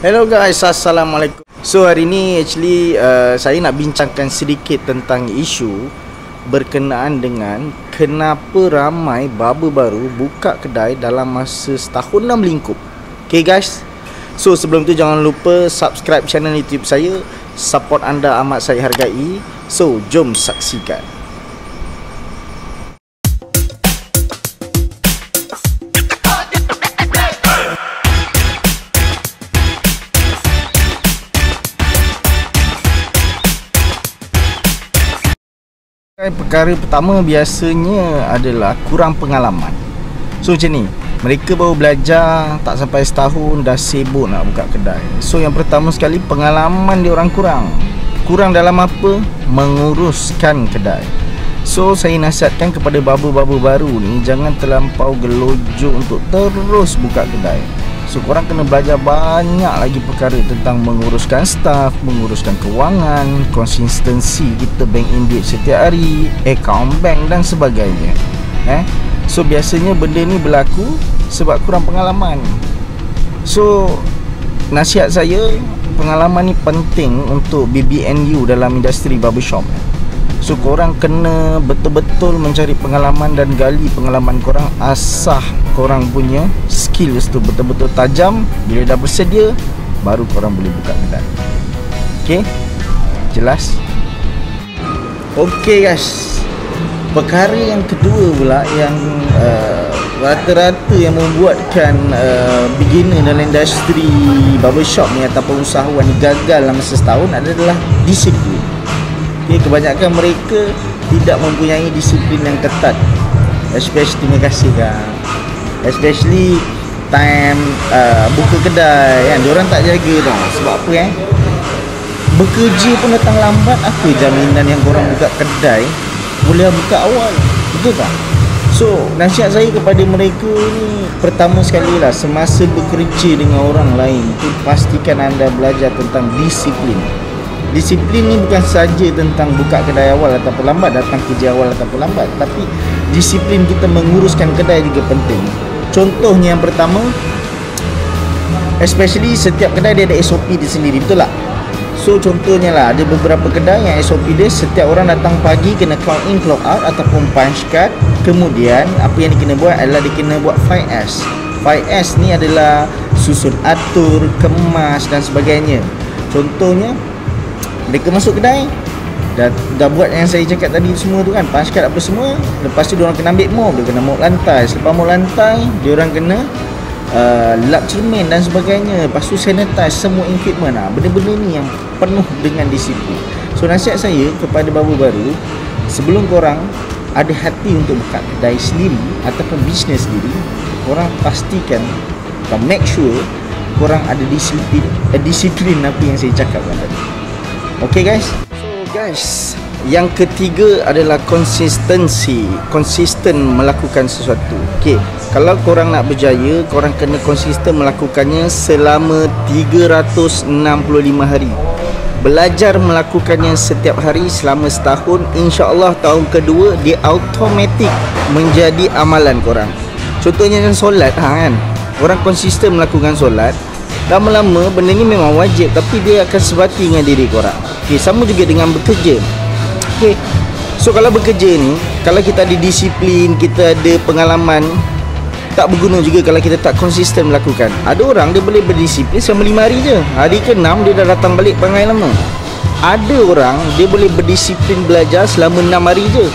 Hello guys, Assalamualaikum. So hari ni actually saya nak bincangkan sedikit tentang isu berkenaan dengan kenapa ramai baba baru buka kedai dalam masa setahun dalam lingkup. Okay guys, so sebelum tu jangan lupa subscribe channel YouTube saya. Support anda amat saya hargai. So jom saksikan. Perkara pertama biasanya adalah kurang pengalaman. So macam ni, mereka baru belajar tak sampai setahun dah sibuk nak buka kedai. So yang pertama sekali, pengalaman diorang kurang. Kurang dalam apa? Menguruskan kedai. So saya nasihatkan kepada baba-baba baru ni, jangan terlampau gelojoh untuk terus buka kedai. So korang kena belajar banyak lagi perkara tentang menguruskan staff, menguruskan kewangan, konsistensi kita bank in duit setiap hari, account bank dan sebagainya. So biasanya benda ni berlaku sebab kurang pengalaman. So nasihat saya, pengalaman ni penting untuk BBNU dalam industri barbershop. So korang kena betul-betul mencari pengalaman dan gali pengalaman korang, asah korang punya skills tu betul-betul tajam. Bila dah bersedia, baru korang boleh buka kedai. Okay, jelas? Okay guys, perkara yang kedua pula yang rata-rata yang membuatkan beginner dalam industri barbershop ni ataupun usahawan ni gagal dalam masa setahun adalah disiplin. Okay, kebanyakan mereka tidak mempunyai disiplin yang ketat. Terima kasih kak. Especially time buka kedai kan, diorang tak jaga tau. Sebab apa bekerja pun datang lambat. Apa jaminan yang korang buka kedai boleh buka awal? Betul tak? So nasihat saya kepada mereka ni, pertama sekali lah, semasa bekerja dengan orang lain tu, pastikan anda belajar tentang disiplin. Disiplin ni bukan saja tentang buka kedai awal ataupun lambat, datang kerja awal ataupun lambat, tapi disiplin kita menguruskan kedai juga penting. Contohnya yang pertama, especially setiap kedai dia ada SOP dia sendiri, betul tak? So contohnya lah, ada beberapa kedai yang SOP dia setiap orang datang pagi kena clock in, clock out ataupun punch card. Kemudian apa yang dia kena buat adalah dia kena buat 5S. 5S ni adalah susun atur, kemas dan sebagainya. Contohnya, mereka masuk kedai dah buat yang saya cakap tadi semua tu kan, punch card apa semua. Lepas tu diorang kena ambil mop, dia kena mop lantai. Selepas mop lantai, diorang kena lap cermin dan sebagainya. Lepas tu sanitize semua equipment. Benda-benda ni yang penuh dengan disiplin. So nasihat saya kepada baba baru, sebelum korang ada hati untuk buka kedai sendiri ataupun bisnes sendiri, korang pastikan atau make sure korang ada disiplin apa yang saya cakapkan tadi. Okay guys. So guys, yang ketiga adalah konsistensi. Konsisten melakukan sesuatu. Okay, kalau korang nak berjaya, korang kena konsisten melakukannya selama 365 hari. Belajar melakukannya setiap hari selama setahun. InsyaAllah tahun kedua dia automatik menjadi amalan korang. Contohnya macam solat kan, orang konsisten melakukan solat, lama-lama benda ni memang wajib, tapi dia akan sebati dengan diri korang. Okay, sama juga dengan bekerja. Okay, so kalau bekerja ni, kalau kita ada disiplin, kita ada pengalaman, tak berguna juga kalau kita tak konsisten melakukan. Ada orang dia boleh berdisiplin selama 5 hari je, hari ke-6 dia dah datang balik perangai lama. Ada orang dia boleh berdisiplin belajar selama 6 hari je,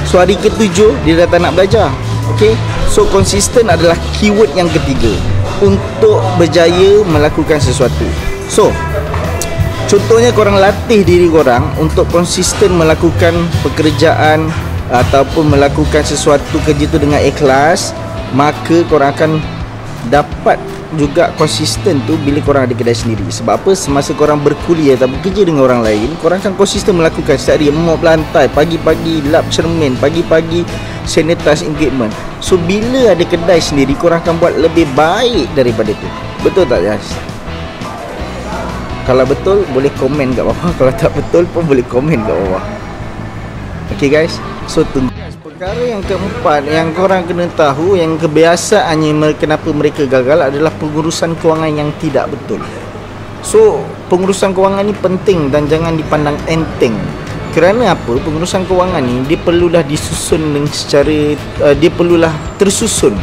so hari ke-7 dia dah tak nak belajar. Okay, so konsisten adalah keyword yang ketiga untuk berjaya melakukan sesuatu. So contohnya korang latih diri korang untuk konsisten melakukan pekerjaan ataupun melakukan sesuatu kerja tu dengan ikhlas, maka korang akan dapat juga konsisten tu bila korang ada kedai sendiri. Sebab apa? Semasa korang berkuliah atau bekerja dengan orang lain, korang akan konsisten melakukan setiap hari, mop lantai, pagi-pagi lap cermin, pagi-pagi sanitize equipment. So bila ada kedai sendiri, korang akan buat lebih baik daripada tu. Betul tak guys? Kalau betul boleh komen kat bawah, kalau tak betul pun boleh komen kat bawah. Okay guys, so tunggu. Perkara yang keempat yang korang kena tahu, yang kebiasaannya kenapa mereka gagal adalah pengurusan kewangan yang tidak betul. So pengurusan kewangan ni penting dan jangan dipandang enteng. Kerana apa? Pengurusan kewangan ni dia perlulah disusun dengan secara dia perlulah tersusun.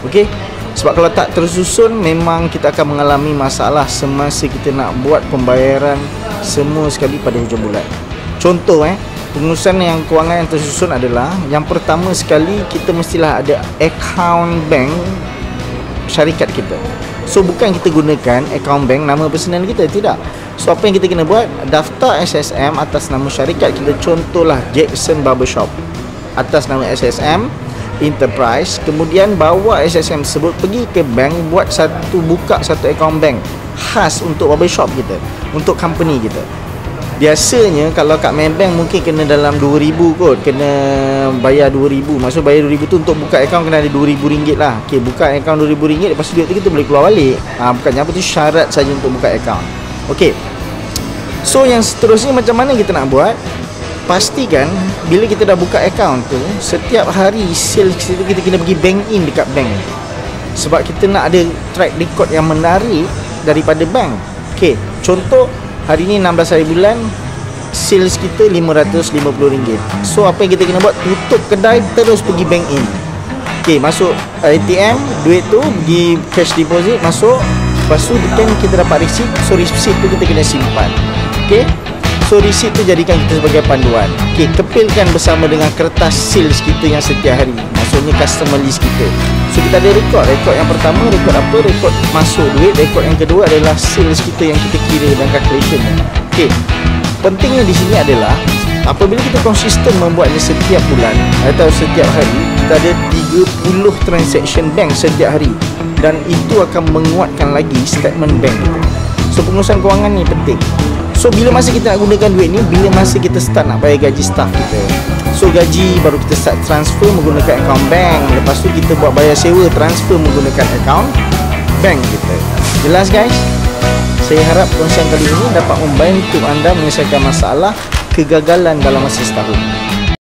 Okey? Sebab kalau tak tersusun, memang kita akan mengalami masalah semasa kita nak buat pembayaran semua sekali pada hujung bulan. Contoh pengurusan yang kewangan yang tersusun adalah, yang pertama sekali kita mestilah ada akaun bank syarikat kita. So bukan kita gunakan akaun bank nama personal kita, tidak. So apa yang kita kena buat, daftar SSM atas nama syarikat kita. Contohlah Jackson Barbershop atas nama SSM Enterprise, kemudian bawa SSM tersebut pergi ke bank, buka satu akaun bank khas untuk barbershop kita, untuk company kita. Biasanya kalau kat Maybank mungkin kena dalam 2,000 kot, kena bayar 2,000. Maksud bayar 2,000 tu untuk buka akaun kena ada RM2,000 lah. Okey, buka akaun RM2,000, lepas tu duit tu kita boleh keluar balik. Bukannya apa tu, syarat saja untuk buka akaun. Okey. So yang seterusnya macam mana kita nak buat? Pastikan bila kita dah buka akaun tu, setiap hari sales kita kena pergi bank in dekat bank. Sebab kita nak ada track record yang menarik daripada bank. Okey, contoh hari ni 16 hari bulan, sales kita RM550. So apa yang kita kena buat, tutup kedai terus pergi bank in. Okey, masuk ATM, duit tu pergi cash deposit, masuk. Lepas tu kan kita dapat receipt. So receipt tu kita kena simpan. Okey, so receipt tu jadikan kita sebagai panduan. Okey, kepilkan bersama dengan kertas sales kita yang setiap hari, maksudnya customer list kita. So kita ada rekod yang pertama, rekod apa? Rekod masuk duit. Rekod yang kedua adalah sales kita yang kita kira dan calculation. Okey, pentingnya di sini adalah apabila kita konsisten membuatnya setiap bulan atau setiap hari, kita ada 30 transaction bank setiap hari, dan itu akan menguatkan lagi statement bank. So pengurusan kewangan ni penting. So bila masa kita nak gunakan duit ni, bila masa kita start nak bayar gaji staff kita. So gaji baru kita start transfer menggunakan akaun bank. Lepas tu kita buat bayar sewa, transfer menggunakan akaun bank kita. Jelas guys? Saya harap perkongsian kali ini dapat membantu anda menyelesaikan masalah kegagalan dalam masa setahun.